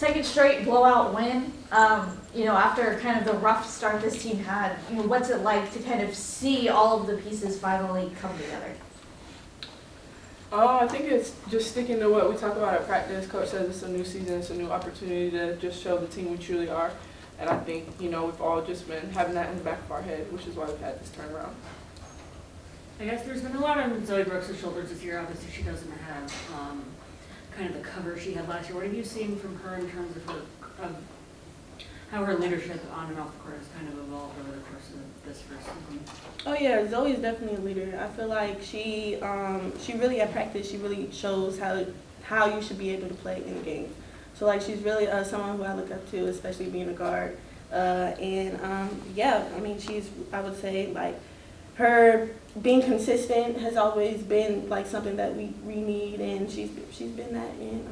second straight blowout win. After kind of the rough start this team had, what's it like to kind of see all of the pieces finally come together? I think it's just sticking to what we talk about at practice. Coach says it's a new season, it's a new opportunity to just show the team we truly are. And I think, we've all just been having that in the back of our head, which is why we've had this turnaround. I guess there's been a lot on Zoe Brooks' shoulders this year. Obviously, she doesn't have kind of the cover she had last year. What have you seen from her in terms of how her leadership on and off the court has kind of evolved over the course of this first season? Oh yeah, Zoe is definitely a leader. I feel like she really at practice she really shows how you should be able to play in the game. So like she's really someone who I look up to, especially being a guard. I would say like her being consistent has always been like something that we need, and she's been that. And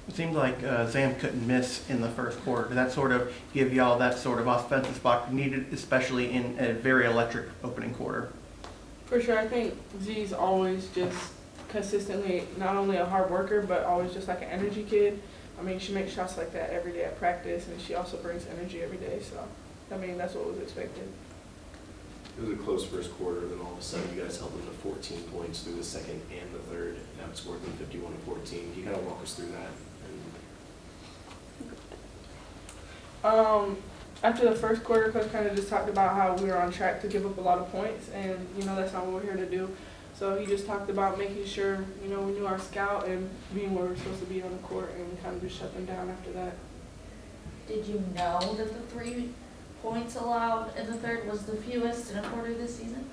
It seemed like Zam couldn't miss in the first quarter. Did that sort of give y'all that sort of offensive spot needed, especially in a very electric opening quarter? For sure, I think Z's always just consistently not only a hard worker, but always just like an energy kid. She makes shots like that every day at practice, and she also brings energy every day. So, that's what was expected. It was a close first quarter, then all of a sudden you guys held them to 14 points through the second and the third, and outscored them 51-14. Can you kind of walk us through that? After the first quarter, Coach kind of just talked about how we were on track to give up a lot of points, and that's not what we're here to do. So he just talked about making sure we knew our scout and being where we're supposed to be on the court, and we kind of just shut them down after that. Did you know that the 3 points allowed in the third was the fewest in a quarter this season?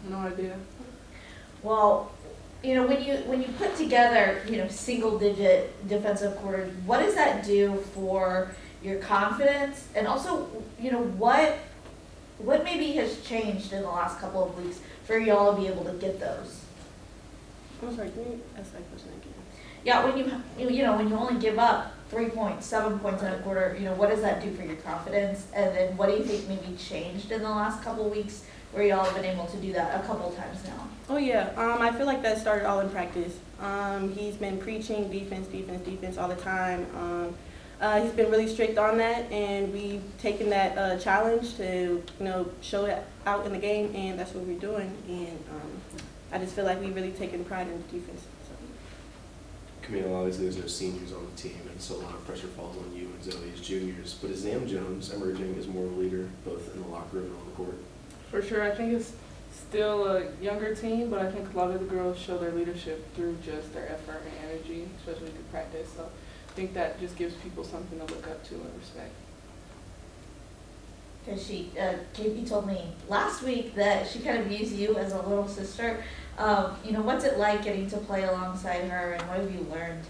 No idea. Well, when you put together, single-digit defensive quarters, what does that do for your confidence? And also, what maybe has changed in the last couple of weeks for y'all to be able to get those? I'm sorry, can you ask that question again? Yeah, when you only give up 3 points, 7 points in a quarter, what does that do for your confidence? And then what do you think maybe changed in the last couple of weeks where y'all have been able to do that a couple times now? Oh yeah, I feel like that started all in practice. He's been preaching defense all the time. He's been really strict on that, and we've taken that challenge to show it out in the game, and that's what we're doing. And I just feel like we've really taken pride in defense. Khamil, obviously there's no seniors on the team, and so a lot of pressure falls on you and Zoe as juniors. But is Zam Jones emerging as more of a leader, both in the locker room and on the court? For sure, I think it's still a younger team, but I think a lot of the girls show their leadership through just their effort and energy, especially through practice. So I think that just gives people something to look up to and respect. Because Katie told me last week that she kind of views you as a little sister. What's it like getting to play alongside her, and what have you learned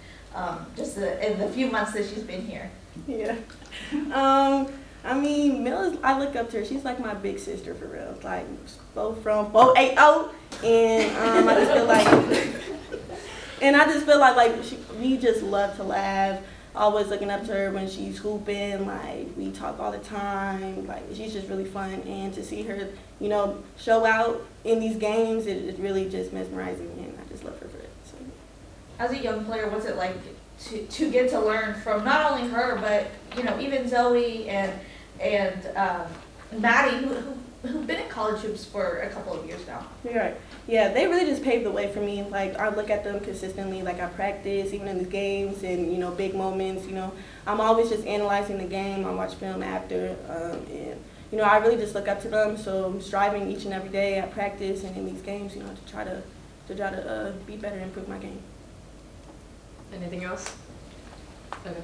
in the few months that she's been here? Yeah. Mill I look up to her. She's like my big sister for real. Like both from 480, and I just feel like we just love to laugh. Always looking up to her when she's hooping. Like we talk all the time. Like she's just really fun, and to see her, show out in these games, it's really just mesmerizing, and I just love her for it. So. As a young player, what's it like to get to learn from not only her, but even Zoe and Maddie, who've been in college hoops for a couple of years now? Right. Yeah, they really just paved the way for me. Like I look at them consistently. Like I practice, even in the games and big moments. I'm always just analyzing the game. I watch film after, and I really just look up to them. So I'm striving each and every day at practice and in these games, to try to be better and improve my game. Anything else? Okay.